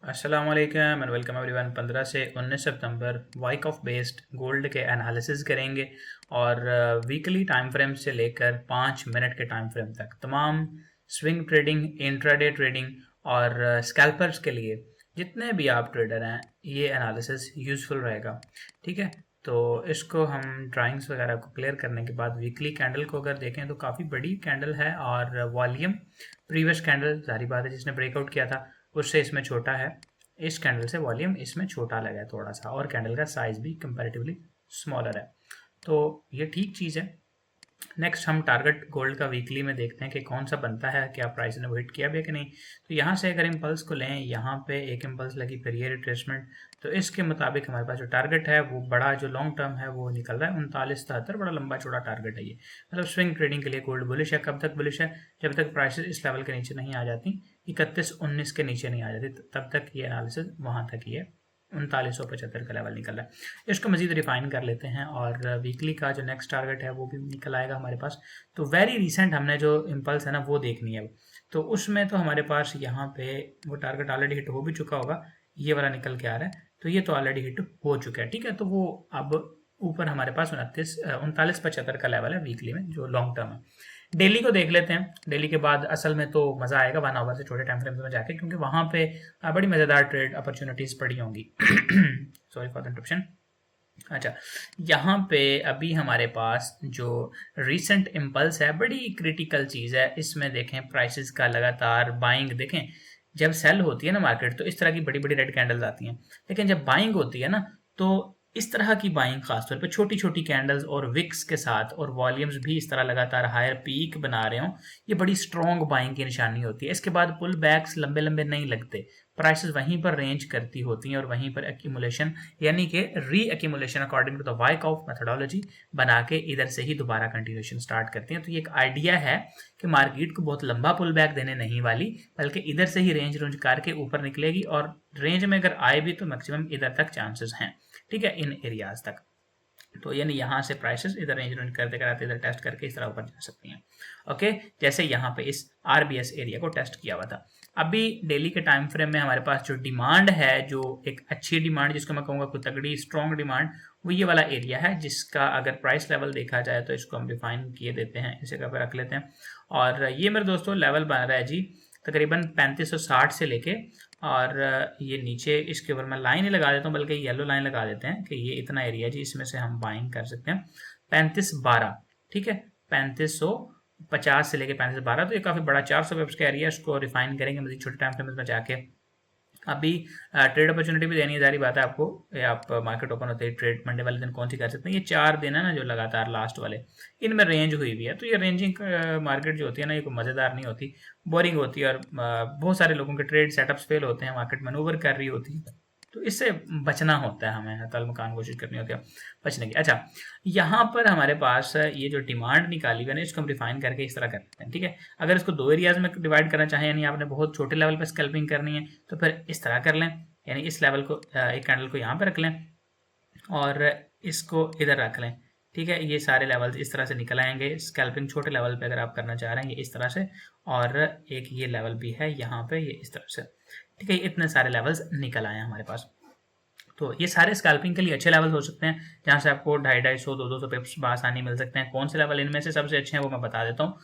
अस्सलाम वालेकुम and welcome everyone. 15 से 19 सितंबर वाइक ऑफ बेस्ड गोल्ड के एनालिसिस करेंगे और वीकली टाइम फ्रेम से लेकर 5 मिनट के टाइम फ्रेम तक तमाम स्विंग ट्रेडिंग, इंट्राडे ट्रेडिंग और स्कैल्पर्स के लिए जितने भी आप ट्रेडर हैं ये एनालिसिस यूज़फुल रहेगा। ठीक है, तो इसको हम ड्राइंग्स वगैरह को क्लियर करने के बाद वीकली कैंडल को अगर देखें तो काफ़ी बड़ी कैंडल है और वॉल्यूम प्रीवियस कैंडल जारी बात है जिसने ब्रेकआउट किया था उससे इसमें छोटा है। इस कैंडल से वॉल्यूम इसमें छोटा लगा है थोड़ा सा और कैंडल का साइज भी कंपैरेटिवली स्मॉलर है, तो ये ठीक चीज़ है। नेक्स्ट हम टारगेट गोल्ड का वीकली में देखते हैं कि कौन सा बनता है, क्या प्राइस ने वो हिट किया भी है कि नहीं। तो यहाँ से अगर इम्पल्स को लें, यहाँ पे एक इम्पल्स लगी, फिर ये रिट्रेसमेंट, तो इसके मुताबिक हमारे पास जो टारगेट है वो बड़ा, जो लॉन्ग टर्म है वो निकल रहा है 3973। बड़ा लंबा चौड़ा टारगेट है ये, मतलब स्विंग ट्रेडिंग के लिए गोल्ड बुलिश है। कब तक बुलिश है? जब तक प्राइसेस इस लेवल के नीचे नहीं आ जाती, 3119 के नीचे नहीं आ जाती, तब तक ये एनालिसिस वहाँ तक ही है। 3975 का लेवल निकल रहा है। इसको मजीद रिफाइन कर लेते हैं और वीकली का जो नेक्स्ट टारगेट है वो भी निकल आएगा हमारे पास। तो वेरी रिसेंट हमने जो इम्पल्स है ना वो देखनी है। तो उसमें तो हमारे पास यहाँ पे वो टारगेट ऑलरेडी हिट हो भी चुका होगा, ये वाला निकल के आ रहा है, तो ये तो ऑलरेडी हिट हो चुका है। ठीक है, तो वो अब ऊपर हमारे पास 3975 का लेवल है वीकली में जो लॉन्ग टर्म है। डेली को देख लेते हैं। डेली के बाद असल में तो मज़ा आएगा 1 आवर से छोटे टाइम फ्रेम में जाके, क्योंकि वहाँ पे बड़ी मज़ेदार ट्रेड अपॉर्चुनिटीज़ पड़ी होंगी। Sorry for the interruption. अच्छा, यहाँ पे अभी हमारे पास जो रीसेंट इम्पल्स है बड़ी क्रिटिकल चीज़ है। इसमें देखें प्राइसेस का लगातार बाइंग देखें। जब सेल होती है ना मार्केट, तो इस तरह की बड़ी बड़ी रेड कैंडल्स आती हैं, लेकिन जब बाइंग होती है ना तो इस तरह की बाइंग खासतौर पे छोटी छोटी कैंडल्स और विक्स के साथ, और वॉल्यूम्स भी इस तरह लगातार हायर पीक बना रहे हों, ये बड़ी स्ट्रॉन्ग बाइंग की निशानी होती है। इसके बाद पुल बैक्स लंबे लंबे नहीं लगते, प्राइसेस वहीं पर रेंज करती होती हैं और वहीं पर एक्यूमुलेशन यानी कि री एक्यूमुलेशन अकॉर्डिंग टू द वाइक ऑफ मेथोडोलॉजी बना के इधर से ही दोबारा कंटिन्यूएशन स्टार्ट करती हैं। तो ये एक आइडिया है कि मार्केट को बहुत लंबा पुल बैक देने नहीं वाली, बल्कि इधर से ही रेंज रूंज करके ऊपर निकलेगी, और रेंज में अगर आए भी तो मैक्सिमम इधर तक चांसेस हैं। ठीक है, इन एरियाज तक। तो यानी यहाँ से प्राइसेस इधर रेंज रेंज करते कराते इधर टेस्ट करके इस तरह ऊपर जा सकती हैं। ओके, जैसे यहाँ पे इस आरबीएस एरिया को टेस्ट किया हुआ था। अभी डेली के टाइम फ्रेम में हमारे पास जो डिमांड है, जो एक अच्छी डिमांड जिसको मैं कहूँगा कोई तगड़ी स्ट्रॉन्ग डिमांड, वो ये वाला एरिया है, जिसका अगर प्राइस लेवल देखा जाए तो इसको हम डिफाइन किए देते हैं, इसे कवर रख लेते हैं। और ये मेरे दोस्तों लेवल बन रहा है जी तकरीबन 3560 से लेके, और ये नीचे इसके ऊपर मैं लाइन ही लगा देता हूँ, बल्कि येलो लाइन लगा देते हैं कि ये इतना एरिया जी, इसमें से हम बाइंग कर सकते हैं 3512। ठीक है, 3550 से लेके 3512, तो ये काफ़ी बड़ा 400 पिप्स का एरिया। इसको रिफाइन करेंगे मजीद छोटे टाइम फ्रेम में जाके। अभी ट्रेड अपॉर्चुनिटी भी देनी है, जारी बात है आपको। आप मार्केट ओपन होते ही ट्रेड मंडे वाले दिन कौन सी कर सकते हैं, ये 4 दिन है ना जो लगातार लास्ट वाले, इनमें रेंज हुई हुई है। तो ये रेंजिंग मार्केट जो होती है ना, ये कोई मज़ेदार नहीं होती, बोरिंग होती है, और बहुत सारे लोगों के ट्रेड सेटअप्स फेल होते हैं, मार्केट मैनूवर कर रही होती है। तो इससे बचना होता है, हमें तल मकान कोशिश करनी होती है बचने की। अच्छा, यहाँ पर हमारे पास ये जो डिमांड निकाली हुई है ना, इसको हम डिफाइन करके इस तरह कर लेते हैं। ठीक है, अगर इसको दो एरियाज में डिवाइड करना चाहें, यानी आपने बहुत छोटे लेवल पर स्कैल्पिंग करनी है, तो फिर इस तरह कर लें, यानी इस लेवल को, एक कैंडल को यहाँ पर रख लें और इसको इधर रख लें। ठीक है, ये सारे लेवल्स इस तरह से निकल आएंगे। स्कैल्पिंग छोटे लेवल पे अगर आप करना चाह रहे हैं, ये इस तरह से, और एक ये लेवल भी है यहाँ पे, ये इस तरह से। ठीक है, इतने सारे लेवल्स निकल आए हैं हमारे पास। तो ये सारे स्कैल्पिंग के लिए अच्छे लेवल हो सकते हैं, जहाँ से आपको 250 200 पिप्स बासानी मिल सकते हैं। कौन से लेवल इनमें से सबसे अच्छे हैं वो मैं बता देता हूँ।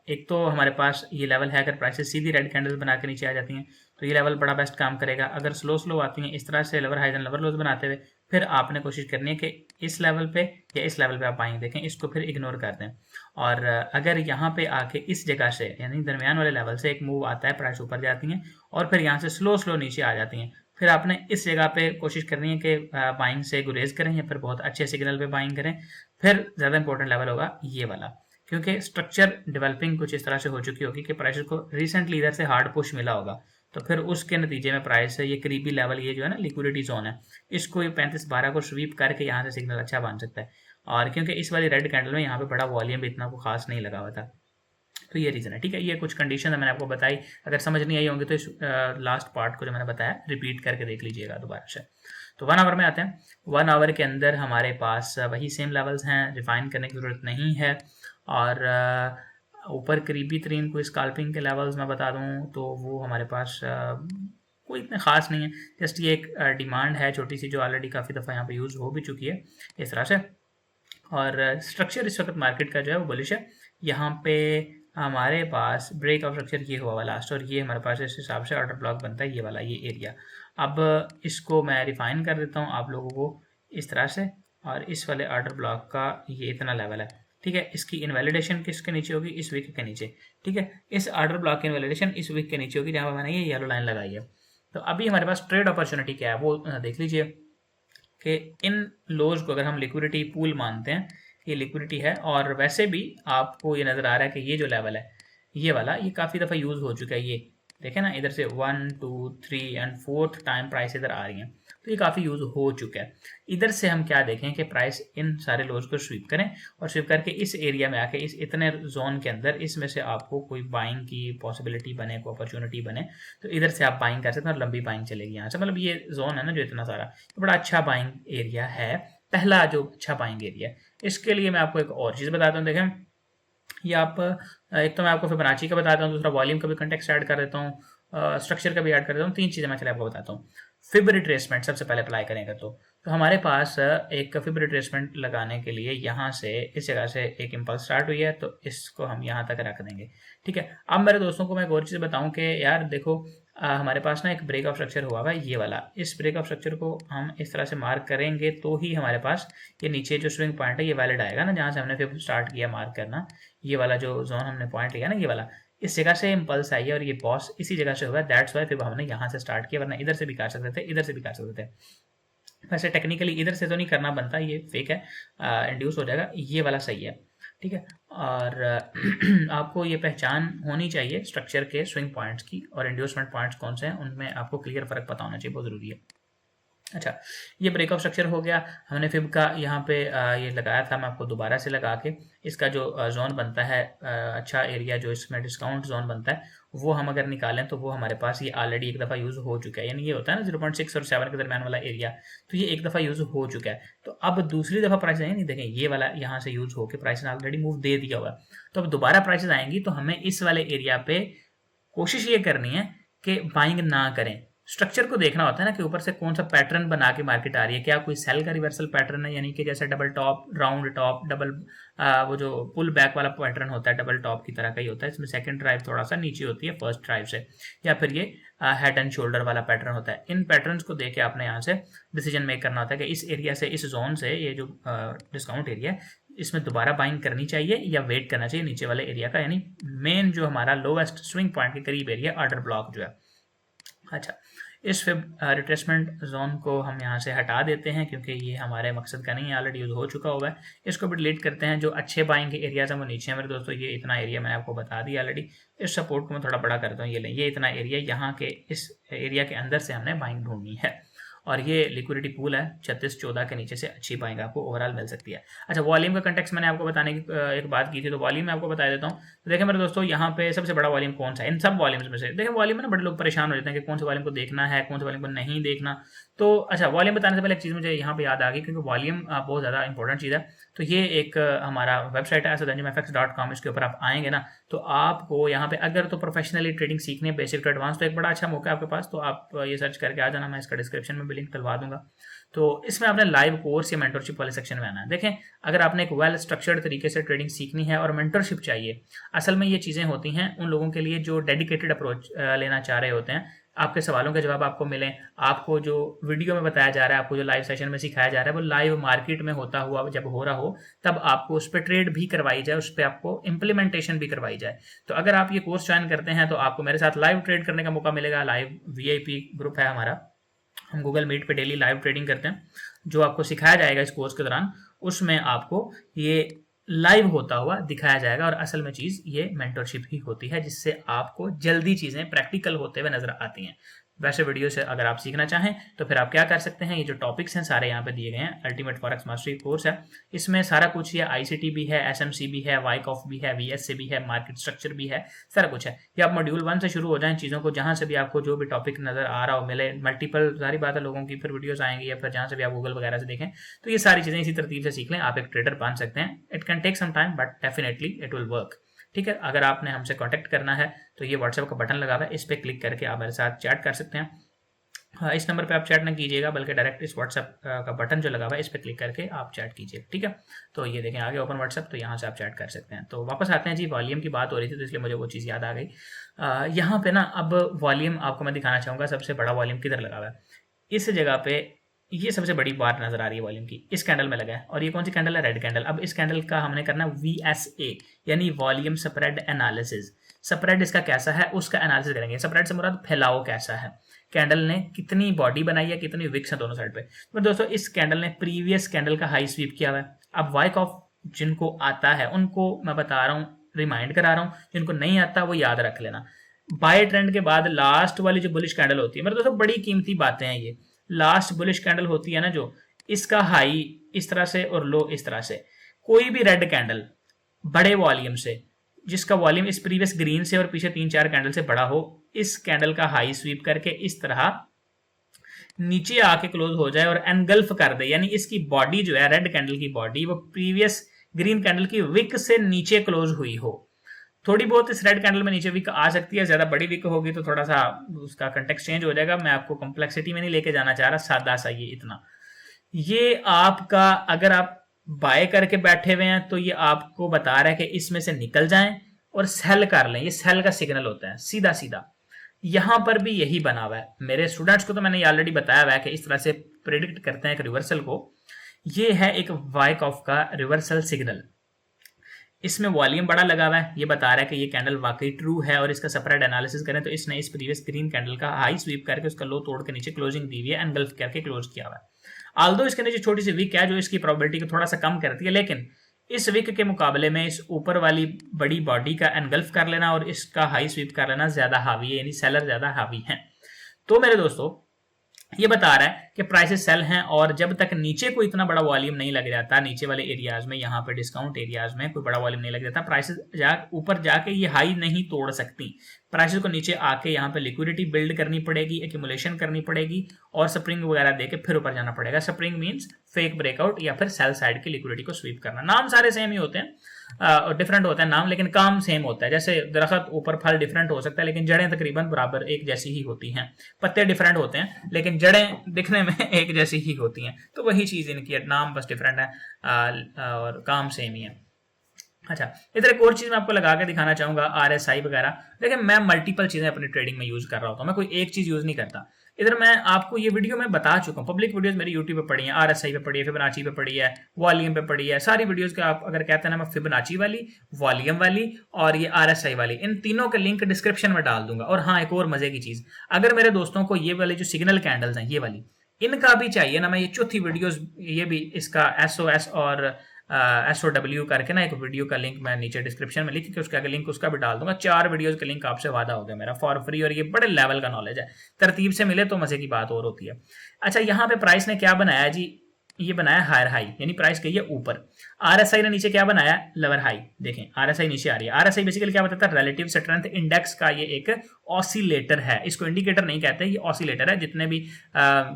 एक तो हमारे पास ये लेवल है, अगर प्राइसेस सीधी रेड कैंडल बना के नीचे आ जाती हैं तो ये लेवल बड़ा बेस्ट काम करेगा। अगर स्लो स्लो आती हैं इस तरह से lower highs and lower lows बनाते हुए, फिर आपने कोशिश करनी है कि इस लेवल पे या इस लेवल पे आप बाइंग देखें, इसको फिर इग्नोर कर दें। और अगर यहाँ पे आके इस जगह से, यानी दरमियान वाले लेवल से एक मूव आता है, प्राइस ऊपर जाती हैं और फिर यहाँ से स्लो स्लो नीचे आ जाती हैं, फिर आपने इस जगह पे कोशिश करनी है कि बाइंग से गुरेज करें या फिर बहुत अच्छे सिग्नल पे बाइंग करें। फिर ज़्यादा इंपॉर्टेंट लेवल होगा ये वाला, क्योंकि स्ट्रक्चर डेवलपिंग कुछ इस तरह से हो चुकी होगी कि प्राइस को रिसेंटली इधर से हार्ड पुश मिला होगा, तो फिर उसके नतीजे में प्राइस है ये करीबी लेवल, ये जो है ना लिक्विडिटी जोन है, इसको ये 3512 को स्वीप करके यहाँ से सिग्नल अच्छा बन सकता है। और क्योंकि इस वाली रेड कैंडल में यहाँ पे बड़ा वॉल्यूम भी इतना को खास नहीं लगा हुआ था, तो ये रीज़न है। ठीक है, ये कुछ कंडीशन मैंने आपको बताई, अगर समझ नहीं आई होंगी तो इस लास्ट पार्ट को जो मैंने बताया रिपीट करके देख लीजिएगा दोबारा से। तो 1 आवर में आते हैं। 1 आवर के अंदर हमारे पास वही सेम लेवल्स हैं, रिफाइन करने की ज़रूरत नहीं है। और ऊपर करीबी तरीन कोई स्काल्पिंग के लेवल्स मैं बता दूं तो वो हमारे पास कोई इतने खास नहीं है, जस्ट ये एक डिमांड है छोटी सी जो ऑलरेडी काफ़ी दफ़ा यहाँ पे यूज़ हो भी चुकी है इस तरह से। और स्ट्रक्चर इस वक्त मार्केट का जो है वो बुलिश है। यहाँ पे हमारे पास ब्रेक ऑफ स्ट्रक्चर ये हुआ हुआ लास्ट, और ये हमारे पास इस हिसाब से ऑर्डर ब्लॉक बनता है, ये वाला ये एरिया। अब इसको मैं रिफाइन कर देता हूँ आप लोगों को इस तरह से, और इस वाले ऑर्डर ब्लॉक का ये इतना लेवल है, ठीक है। इसकी इनवैलिडेशन किसके नीचे होगी, इस वीक के नीचे, ठीक है। इस ऑर्डर ब्लॉक की इनवैलिडेशन इस वीक के नीचे होगी, जहाँ पर मैंने ये येलो लाइन लगाई है। तो अभी हमारे पास ट्रेड अपॉर्चुनिटी क्या है वो देख लीजिए कि इन लोज को अगर हम लिक्विडिटी पूल मानते हैं, ये लिक्विडिटी है, और वैसे भी आपको ये नज़र आ रहा है कि ये जो लेवल है ये वाला, ये काफ़ी दफ़ा यूज़ हो चुका है। ये देखें ना, इधर से 1 2 3 एंड 4th टाइम प्राइस इधर आ रही है, तो ये काफ़ी यूज़ हो चुका है। इधर से हम क्या देखें कि प्राइस इन सारे लोज को स्वीप करें, और स्वीप करके इस एरिया में आके इस इतने जोन के अंदर इसमें से आपको कोई बाइंग की पॉसिबिलिटी बने, कोई अपॉर्चुनिटी बने, तो इधर से आप बाइंग कर सकते हैं और लंबी बाइंग चलेगी यहाँ से। मतलब ये जोन है ना जो इतना सारा, तो बड़ा अच्छा बाइंग एरिया है, पहला जो अच्छा बाइंग एरिया है। इसके लिए मैं आपको एक और चीज़ बताता हूँ, देखें ये आप एक तो मैं आपको फिबोनाची का बताता हूँ, दूसरा वॉल्यूम का भी कंटेक्स्ट ऐड कर देता हूँ, स्ट्रक्चर का भी ऐड कर देता हूँ, 3 चीज़ें मैं चले आपको बताता हूँ। फिब रिट्रेसमेंट सबसे पहले अप्लाई करेंगे तो हमारे पास एक फिब रिट्रेसमेंट लगाने के लिए यहाँ से इस जगह से एक इम्पल्स स्टार्ट हुई है, तो इसको हम यहाँ तक रख देंगे, ठीक है। अब मेरे दोस्तों को मैं एक और चीज़ बताऊँ कि यार देखो हमारे पास ना एक ब्रेक ऑफ स्ट्रक्चर हुआ है ये वाला, इस ब्रेक ऑफ स्ट्रक्चर को हम इस तरह से मार्क करेंगे तो ही हमारे पास ये नीचे जो स्विंग पॉइंट है ये वैलिड आएगा ना, जहाँ से हमने फिर स्टार्ट किया मार्क करना, ये वाला जो जोन हमने पॉइंट लिया ना ये वाला, इस जगह से इम्पल्स आई है और ये बॉस इसी जगह से हुआ, दैट्स वाई फिर हमने यहाँ से स्टार्ट किया, वरना इधर से भी कर सकते थे, इधर से भी कर सकते थे। वैसे टेक्निकली इधर से तो नहीं करना बनता, ये फेक है, इंड्यूस हो जाएगा, ये वाला सही है, ठीक है। और आपको ये पहचान होनी चाहिए स्ट्रक्चर के स्विंग पॉइंट्स की, और इंड्यूसमेंट पॉइंट्स कौन से हैं उनमें आपको क्लियर फर्क पता होना चाहिए, बहुत ज़रूरी है। अच्छा, ये ब्रेक ऑफ स्ट्रक्चर हो गया, हमने फिब का यहाँ पे ये लगाया था, मैं आपको दोबारा से लगा के इसका जो जोन बनता है अच्छा एरिया जो इसमें डिस्काउंट जोन बनता है, वो हम अगर निकालें तो वो हमारे पास ये ऑलरेडी एक दफ़ा यूज़ हो चुका है, यानी ये होता है ना 0.6 और 7 के दरमियान वाला एरिया, तो ये एक दफ़ा यूज़ हो चुका है। तो अब दूसरी दफ़ा प्राइस आएंगे, नहीं देखें ये वाला यहाँ से यूज़ होकर प्राइस ने ऑलरेडी मूव दे दिया हुआ, तो अब दोबारा प्राइसेस आएंगी तो हमें इस वाले एरिया पे कोशिश ये करनी है कि बाइंग ना करें। स्ट्रक्चर को देखना होता है ना कि ऊपर से कौन सा पैटर्न बना के मार्केट आ रही है, क्या कोई सेल का रिवर्सल पैटर्न है, यानी कि जैसे double top, round top, double वो जो पुल बैक वाला पैटर्न होता है डबल टॉप की तरह का ही होता है, इसमें सेकंड ड्राइव थोड़ा सा नीचे होती है फर्स्ट ड्राइव से, या फिर ये हेड एंड शोल्डर वाला पैटर्न होता है। इन पैटर्न्स को देख के आपने यहाँ से डिसीजन मेक करना होता है कि इस एरिया से, इस जोन से, ये जो डिस्काउंट एरिया है इसमें दोबारा बाइंग करनी चाहिए या वेट करना चाहिए नीचे वाले एरिया का, यानी मेन जो हमारा लोवेस्ट स्विंग पॉइंट के करीब एरिया ऑर्डर ब्लॉक जो है। अच्छा, इस रिट्रेसमेंट जोन को हम यहाँ से हटा देते हैं क्योंकि ये हमारे मकसद का नहीं है, ऑलरेडी यूज हो चुका हुआ है। इसको भी डिलीट करते हैं। जो अच्छे बाइंग के एरियाज हैं वो नीचे हैं मेरे दोस्तों, ये इतना एरिया मैंने आपको बता दिया ऑलरेडी। इस सपोर्ट को मैं थोड़ा बड़ा करता हूँ, ये लें, ये इतना एरिया, यहाँ के इस एरिया के अंदर से हमने बाइंग ढूंढनी है, और ये लिक्विडिटी पूल है 36-14 के नीचे से अच्छी बाइंग आपको ओवरऑल मिल सकती है। अच्छा, वॉल्यूम का कंटेक्स्ट मैंने आपको बताने की एक बात की थी, तो वॉल्यूम मैं आपको बता देता हूँ। तो देखिए मेरे दोस्तों, यहाँ पे सबसे बड़ा वॉल्यूम कौन सा है इन सब वॉल्यूम्स में से? देखिए वॉल्यूम में ना बड़े लोग परेशान हो जाते हैं कि कौन से वॉल्यूम को देखना है, कौन से वॉल्यूम को नहीं देखना। तो अच्छा, वॉल्यूम बताने से पहले एक चीज़ मुझे यहाँ पे याद आ गई, क्योंकि वॉल्यूम बहुत ज़्यादा इंपॉर्टेंट चीज़ है। तो ये एक हमारा वेबसाइट है asadanjumfx.com, इसके ऊपर आप आएंगे ना तो आपको यहाँ पे अगर तो प्रोफेशनली ट्रेडिंग सीखनी है, बेसिक टू एडवांस, तो एक बड़ा अच्छा मौका है आपके पास। तो आप ये सर्च करके आ जाना, मैं इसका डिस्क्रिप्शन में भी लिंक डलवा दूंगा। तो इसमें आपने लाइव कोर्स या मेंटरशिप वाले सेक्शन में आना है। देखें, अगर आपने एक वेल स्ट्रक्चर्ड तरीके से ट्रेडिंग सीखनी है और मेंटरशिप चाहिए, असल में ये चीज़ें होती हैं उन लोगों के लिए जो डेडिकेटेड अप्रोच लेना चाह रहे होते हैं। आपके सवालों के जवाब आपको मिलें, आपको जो वीडियो में बताया जा रहा है, आपको जो लाइव सेशन में सिखाया जा रहा है, वो लाइव मार्केट में होता हुआ जब हो रहा हो, तब आपको उस पर ट्रेड भी करवाई जाए, उस पर आपको इम्प्लीमेंटेशन भी करवाई जाए। तो अगर आप ये कोर्स ज्वाइन करते हैं तो आपको मेरे साथ लाइव ट्रेड करने का मौका मिलेगा। लाइव VIP ग्रुप है हमारा, हम गूगल मीट पे डेली लाइव ट्रेडिंग करते हैं। जो आपको सिखाया जाएगा इस कोर्स के दौरान, उसमें आपको ये लाइव होता हुआ दिखाया जाएगा, और असल में चीज़ ये मेंटरशिप ही होती है, जिससे आपको जल्दी चीज़ें प्रैक्टिकल होते हुए नजर आती हैं। वैसे वीडियो से अगर आप सीखना चाहें तो फिर आप क्या कर सकते हैं, ये जो टॉपिक्स हैं सारे यहाँ पे दिए गए हैं, अल्टीमेट फॉरेक्स मास्टरी कोर्स है, इसमें सारा कुछ, ये ICT भी है, SMC भी है, वाइकॉफ भी है, VSC भी है, मार्केट स्ट्रक्चर भी है, सारा कुछ है। ये आप मॉड्यूल 1 से शुरू हो जाएं चीज़ों को, जहाँ से भी आपको जो भी टॉपिक नजर आ रहा हो मिले, मल्टीपल सारी बात है लोगों की, फिर वीडियोज आएंगी या फिर जहाँ से भी आप गूगल वगैरह से देखें, तो ये सारी चीज़ें इसी तरतीब से सीख लें, आप एक ट्रेडर बन सकते हैं। It can take some time but definitely it will work. ठीक है, अगर आपने हमसे कॉन्टैक्ट करना है तो ये व्हाट्सएप का बटन लगा हुआ है, इस पर क्लिक करके आप मेरे साथ चैट कर सकते हैं। हाँ, इस नंबर पे आप चैट ना कीजिएगा, बल्कि डायरेक्ट इस व्हाट्सएप का बटन जो लगा हुआ है इस पर क्लिक करके आप चैट कीजिए, ठीक है। तो ये देखें आगे ओपन व्हाट्सएप, तो यहाँ से आप चैट कर सकते हैं। तो वापस आते हैं जी, वॉल्यूम की बात हो रही थी तो इसलिए मुझे वो चीज़ याद आ गई। यहाँ पे ना अब वॉल्यूम आपको मैं दिखाना चाहूँगा, सबसे बड़ा वॉल्यूम किधर लगा हुआ है। इस जगह पे ये सबसे बड़ी बात नजर आ रही है वॉल्यूम की, इस कैंडल में लगा है। और ये कौन सी कैंडल है? Red candle. अब इस कैंडल का हमने करना VSA यानी वॉल्यूम स्प्रेड एनालिसिस। स्प्रेड इसका कैसा है उसका एनालिसिस करेंगे। स्प्रेड से मुराद फैलाव कैसा है, कैंडल ने कितनी बॉडी बनाई है, कितनी विक्स है दोनों साइड पे। तो दोस्तों इस कैंडल ने प्रीवियस कैंडल का हाई स्वीप किया हुआ है। अब वाइक ऑफ जिनको आता है उनको मैं बता रहा हूँ, रिमाइंड करा रहा हूँ, जिनको नहीं आता वो याद रख लेना। बाय ट्रेंड के बाद लास्ट वाली जो बुलिश कैंडल होती है, मेरे दोस्तों बड़ी कीमती बातें हैं ये। लास्ट बुलिश कैंडल होती है ना जो, इसका हाई इस तरह से और लो इस तरह से, कोई भी रेड कैंडल बड़े वॉल्यूम से, जिसका वॉल्यूम इस प्रीवियस ग्रीन से और पीछे 3-4 कैंडल से बड़ा हो, इस कैंडल का हाई स्वीप करके इस तरह नीचे आके क्लोज हो जाए और एनगल्फ कर दे, यानी इसकी बॉडी जो है रेड कैंडल की बॉडी वो प्रीवियस ग्रीन कैंडल की विक से नीचे क्लोज हुई हो। थोड़ी बहुत इस रेड कैंडल में नीचे विक आ सकती है, ज्यादा बड़ी विक होगी तो थोड़ा सा उसका कंटेक्स्ट चेंज हो जाएगा। मैं आपको कॉम्प्लेक्सिटी में नहीं लेके जाना चाह रहा, सादा सा ये इतना। ये आपका अगर आप बाय करके बैठे हुए हैं तो ये आपको बता रहा है कि इसमें से निकल जाएं और सेल कर लें। ये सेल का सिग्नल होता है सीधा सीधा। यहां पर भी यही बना हुआ है। मेरे स्टूडेंट्स को तो मैंने ऑलरेडी बताया हुआ है कि इस तरह से प्रिडिक्ट करते हैं एक रिवर्सल को। ये है एक वाइक ऑफ का रिवर्सल सिग्नल। इसमें वॉल्यूम बड़ा लगा हुआ है, ये बता रहा है कि ये कैंडल वाकई ट्रू है। और इसका स्प्रेड एनालिसिस करें तो इसने इस प्रीवियस ग्रीन कैंडल का हाई स्वीप करके उसका लो तोड़ के नीचे क्लोजिंग दी हुई है, एनगल्फ करके क्लोज किया हुआ है। आल्दो इसके नीचे छोटी सी विक है जो इसकी प्रोबेबिलिटी को थोड़ा सा कम करती है, लेकिन इस विक के मुकाबले में इस ऊपर वाली बड़ी बॉडी का एनगल्फ कर लेना और इसका हाई स्वीप कर लेना ज्यादा हावी है, यानी सेलर ज्यादा हावी है। तो मेरे दोस्तों ये बता रहा है कि प्राइसेस सेल हैं, और जब तक नीचे कोई इतना बड़ा वॉल्यूम नहीं लग जाता, नीचे वाले एरियाज में, यहाँ पे डिस्काउंट एरियाज में कोई बड़ा वॉल्यूम नहीं लग जाता, प्राइसेस ऊपर जाके ये हाई नहीं तोड़ सकती। प्राइसेस को नीचे आके यहाँ पे लिक्विडिटी बिल्ड करनी पड़ेगी, एक्यूमुलेशन करनी पड़ेगी और स्प्रिंग वगैरह देके फिर ऊपर जाना पड़ेगा। स्प्रिंग मींस फेक ब्रेकआउट या फिर सेल साइड की लिक्विडिटी को स्वीप करना। नाम सारे सेम ही होते हैं, डिफरेंट होता है नाम, लेकिन काम सेम होता है। जैसे दरख्त ऊपर फल डिफरेंट हो सकता है लेकिन जड़ें तकरीबन बराबर एक जैसी ही होती हैं। पत्ते डिफरेंट होते हैं लेकिन जड़ें दिखने में एक जैसी ही होती हैं। तो वही चीज इनकी है, नाम बस डिफरेंट है और काम सेम ही है। अच्छा, इधर एक और चीज मैं आपको लगा के दिखाना चाहूंगा, RSI वगैरह। देखिए मैं मल्टीपल चीजें अपनी ट्रेडिंग में यूज कर रहा होता हूँ, मैं कोई एक चीज यूज नहीं करता। इधर मैं आपको ये वीडियो में बता चुका हूँ, पब्लिक वीडियोस मेरी यूट्यूब पे पड़ी है, RSI पे पड़ी है, फिबोनाची पे पड़ी है, वॉल्यूम पे पड़ी है, सारी वीडियोस का आप अगर कहते हैं ना, मैं फिबोनाची वाली, वॉल्यूम वाली और ये RSI वाली, इन तीनों के लिंक डिस्क्रिप्शन में डाल दूंगा। और हाँ, एक और मजे की चीज, अगर मेरे दोस्तों को ये वाले जो सिग्नल कैंडल्स हैं ये वाली, इनका भी चाहिए ना, मैं ये चौथी वीडियोस, ये भी इसका SOS और SOW करके ना एक वीडियो का लिंक मैं नीचे डिस्क्रिप्शन में लिख के उसका लिंक उसका भी डाल दूंगा। 4 वीडियोस के लिंक आपसे वादा हो गया मेरा फॉर फ्री, और ये बड़े लेवल का नॉलेज है, तरतीब से मिले तो मजे की बात और होती है। अच्छा, यहाँ पे प्राइस ने क्या बनाया जी, ये बनाया हायर हाई, यानी प्राइस गई है ऊपर। RSI ने नीचे क्या बनाया, लोअर हाई। देखें RSI नीचे आ रही है। RSI बेसिकली क्या बताता है, रिलेटिव स्ट्रेंथ इंडेक्स का ये एक ऑसिलेटर है। इसको इंडिकेटर नहीं कहते, ये ऑसिलेटर है। जितने भी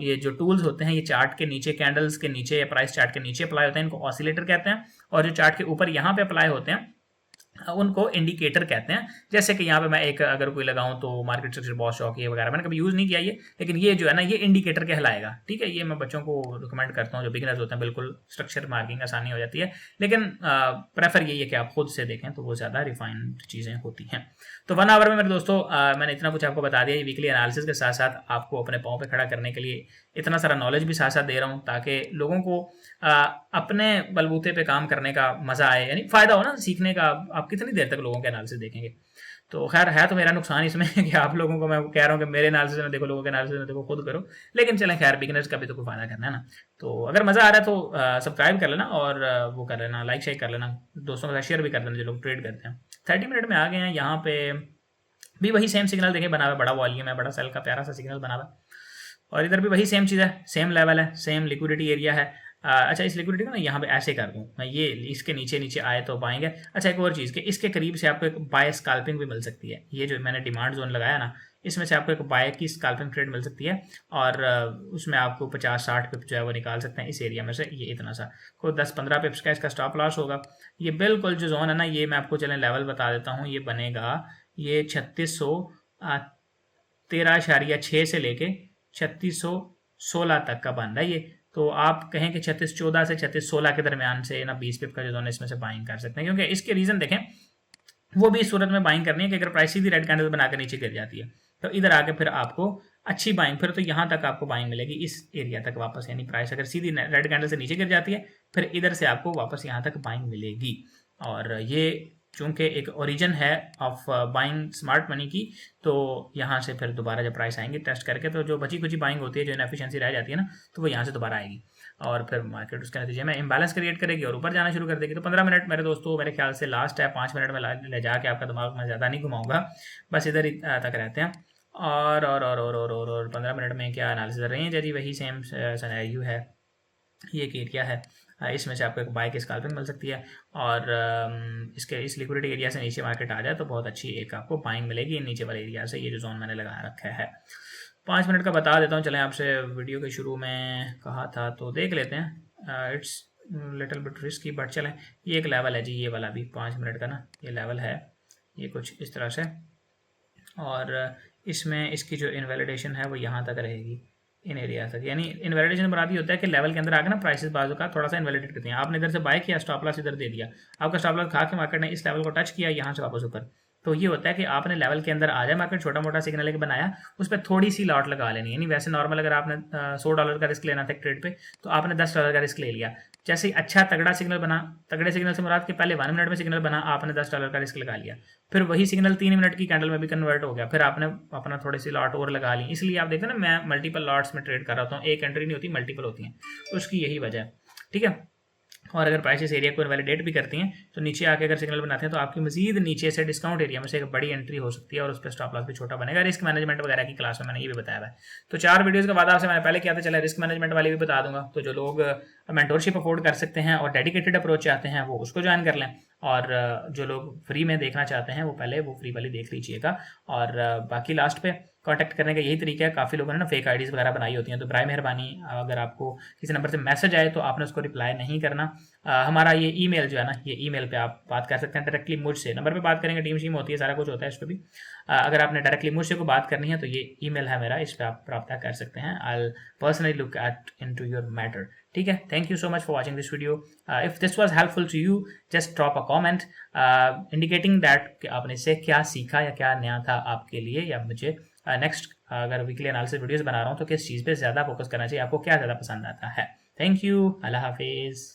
ये जो टूल्स होते हैं ये चार्ट के नीचे, कैंडल्स के नीचे या प्राइस चार्ट के नीचे अप्लाई होते हैं, इनको ऑसिलेटर कहते हैं। और जो चार्ट के ऊपर यहाँ पे अप्लाई होते हैं उनको इंडिकेटर कहते हैं। जैसे कि यहाँ पे मैं एक अगर कोई लगाऊं तो मार्केट स्ट्रक्चर, बॉस्टॉक, ये वगैरह मैंने कभी यूज नहीं किया ये, लेकिन ये जो है ना ये इंडिकेटर कहलाएगा। ठीक है, ये मैं बच्चों को रिकमेंड करता हूँ जो बिगिनर्स होते हैं, बिल्कुल स्ट्रक्चर मार्किंग आसानी हो जाती है। लेकिन प्रेफर यही है कि आप खुद से देखें तो वो ज्यादा रिफाइंड चीजें होती हैं। तो 1 आवर में मेरे दोस्तों मैंने इतना कुछ आपको बता दिया। वीकली एनालिसिस के साथ साथ आपको अपने पाँव पे खड़ा करने के लिए इतना सारा नॉलेज भी साथ साथ दे रहा हूँ, ताकि लोगों को अपने बलबूते पे काम करने का मजा आए, यानी फायदा हो ना सीखने का। आप कितनी देर तक लोगों के एनालिसिस देखेंगे। तो खैर है तो मेरा नुकसान इसमें कि आप लोगों को मैं कह रहा हूँ कि मेरे एनालिसिस में देखो, लोगों के एनालिसिस में देखो, खुद करो। लेकिन चलें खैर, बिगिनर्स का भी तो कोई फायदा करना है ना। तो अगर मजा आ रहा है तो सब्सक्राइब कर लेना और वो कर लेना, लाइक शेयर कर लेना, दोस्तों के साथ शेयर भी कर देना जो लोग ट्रेड करते हैं। 30 मिनट में आ गए हैं। यहाँ पे भी वही सेम सिग्नल देखें बना हुआ है, बड़ा वॉल्यूम है, बड़ा सेल का प्यारा सा सिग्नल बना हुआ है। और इधर भी वही सेम चीज़ है, सेम लेवल है, सेम लिक्विडिटी एरिया है। अच्छा, इस लिक्विडिटी को ना यहाँ पे ऐसे कर दूँ मैं, ये इसके नीचे नीचे आए तो पाएंगे। अच्छा, एक और चीज़ कि इसके करीब से आपको एक बाय स्कैल्पिंग भी मिल सकती है। ये जो मैंने डिमांड जोन लगाया ना, इसमें से आपको एक बाय की स्कैल्पिंग ट्रेड मिल सकती है, और उसमें आपको 50-60 पिप जो है वो निकाल सकते हैं इस एरिया में से। ये इतना सा कोई 10-15 पिप्स का इसका स्टॉप लॉस होगा। ये बिल्कुल जो जोन है ना, ये मैं आपको चलें लेवल बता देता हूँ। ये बनेगा ये 3613.6 से लेके 3616 तक का बन रहा है ये। तो आप कहें कि 3614 से 3616 के दरमियान से ना 20 पिप का जो जोन है इसमें से बाइंग कर सकते हैं, क्योंकि इसके रीज़न देखें, वो भी इस सूरत में बाइंग करनी है कि अगर प्राइस सीधी रेड कैंडल बनाकर नीचे गिर जाती है तो इधर आके फिर आपको अच्छी बाइंग, फिर तो यहाँ तक आपको बाइंग मिलेगी इस एरिया तक वापस, यानी प्राइस अगर सीधी रेड कैंडल से नीचे गिर जाती है फिर इधर से आपको वापस यहाँ तक बाइंग मिलेगी। और ये चूंकि एक ओरिजिन है ऑफ बाइंग स्मार्ट मनी की, तो यहाँ से फिर दोबारा जब प्राइस आएंगे टेस्ट करके तो जो बची कुची बाइंग होती है, जो इनएफिशिएंसी रह जाती है ना, तो वो यहाँ से दोबारा आएगी और फिर मार्केट उसके नतीजे में इम्बैलेंस क्रिएट करेगी और ऊपर जाना शुरू कर देगी। तो 15 मिनट मेरे दोस्तों मेरे ख्याल से लास्ट है, 5 मिनट में ले जाके आपका दिमाग में ज़्यादा नहीं घुमाऊंगा, बस इधर तक रहते हैं। और 15 मिनट में क्या एनालिसिस रेंज है जी, वही सेम सिनेरियो है, ये एक एरिया है, इसमें से आपको एक बाय की स्कैल्पिंग मिल सकती है और इसके इस लिक्विडिटी एरिया से नीचे मार्केट आ जाए तो बहुत अच्छी एक आपको बाइंग मिलेगी नीचे वाले एरिया से, ये जो जोन मैंने लगा रखा है। 5 मिनट का बता देता हूँ, चलें आपसे वीडियो के शुरू में कहा था तो देख लेते हैं। It's little bit risky but चलें, ये एक लेवल है जी, ये वाला भी 5 मिनट का ना ये लेवल है, ये कुछ इस तरह से, और इसमें इसकी जो इनवैलिडेशन है वो यहाँ तक रहेगी इन एरिया तक, यानी इनवैलिडेशन बराबर ही होता है कि लेवल के अंदर आके ना प्राइसेस बाजू का थोड़ा सा इनवैलिडेट करते हैं। आपने इधर से बाय किया, स्टॉप लॉस इधर दे दिया, आपका स्टॉप लॉस खा के मार्केट ने इस लेवल को टच किया यहाँ से वापस ऊपर, तो ये होता है कि आपने लेवल के अंदर आ जाए, मार्केट छोटा मोटा सिग्नल एक बनाया, उस पर थोड़ी सी लॉट लगा लेनी है। यानी वैसे नॉर्मल अगर आपने $100 का रिस्क लेना था ट्रेड पे तो आपने $10 का रिस्क ले लिया, जैसे ही अच्छा तगड़ा सिग्नल बना, तगड़े सिग्नल से मुराद के पहले 1 मिनट में सिग्नल बना, आपने $10 का रिस्क लगा लिया, फिर वही सिग्नल 3 मिनट की कैंडल में भी कन्वर्ट हो गया, फिर आपने अपना थोड़ी सी लॉट और लगा ली। इसलिए आप देखते हैं ना, मैं मल्टीपल लॉट्स में ट्रेड कर रहा हूँ, एक एंट्री नहीं होती, मल्टीपल होती हैं, उसकी यही वजह है, ठीक है। और अगर प्राइसेस एरिया को वैलिडेट भी करती हैं तो नीचे आके अगर सिग्नल बनाते हैं तो आपकी मजीद नीचे से डिस्काउंट एरिया में से एक बड़ी एंट्री हो सकती है और उस पर स्टॉप लॉस भी छोटा बनेगा। रिस्क मैनेजमेंट वगैरह की क्लास में मैंने ये भी बताया है। तो 4 वीडियोस का वादा आपसे मैंने पहले किया था, चला रिस्क मैनेजमेंट वाली भी बता दूंगा। तो जो लोग मेंटोरशिप अफोर्ड कर सकते हैं और डेडिकेटेड अप्रोच चाहते हैं वो उसको ज्वाइन कर लें, और जो लोग फ्री में देखना चाहते हैं वो पहले वो फ्री वाली देख लीजिएगा। और बाकी लास्ट पे कांटेक्ट करने का यही तरीका है। काफ़ी लोगों ने ना फेक आईडीज़ वगैरह बनाई होती हैं, तो बराए मेहरबानी अगर आपको किसी नंबर से मैसेज आए तो आपने उसको रिप्लाई नहीं करना। हमारा ये ईमेल जो है ना, ये ईमेल पे आप बात कर सकते हैं डायरेक्टली मुझसे, नंबर पे बात करेंगे, टीम शीम होती है, सारा कुछ होता है इस पर भी। अगर आपने डायरेक्टली मुझसे को बात करनी है तो ये ईमेल है मेरा, इस पर आप रब्ता कर सकते हैं। I personally look at into your matter, ठीक है। Thank you so much for watching this video. If this was helpful to you just drop a comment indicating that कि आपने इससे क्या सीखा या क्या नया था आपके लिए, या मुझे नेक्स्ट अगर वीकली एनालिसिस वीडियोस बना रहा हूँ तो किस चीज़ पे ज़्यादा फोकस करना चाहिए, आपको क्या ज़्यादा पसंद आता है। थैंक यू, अल्लाह हाफिज़।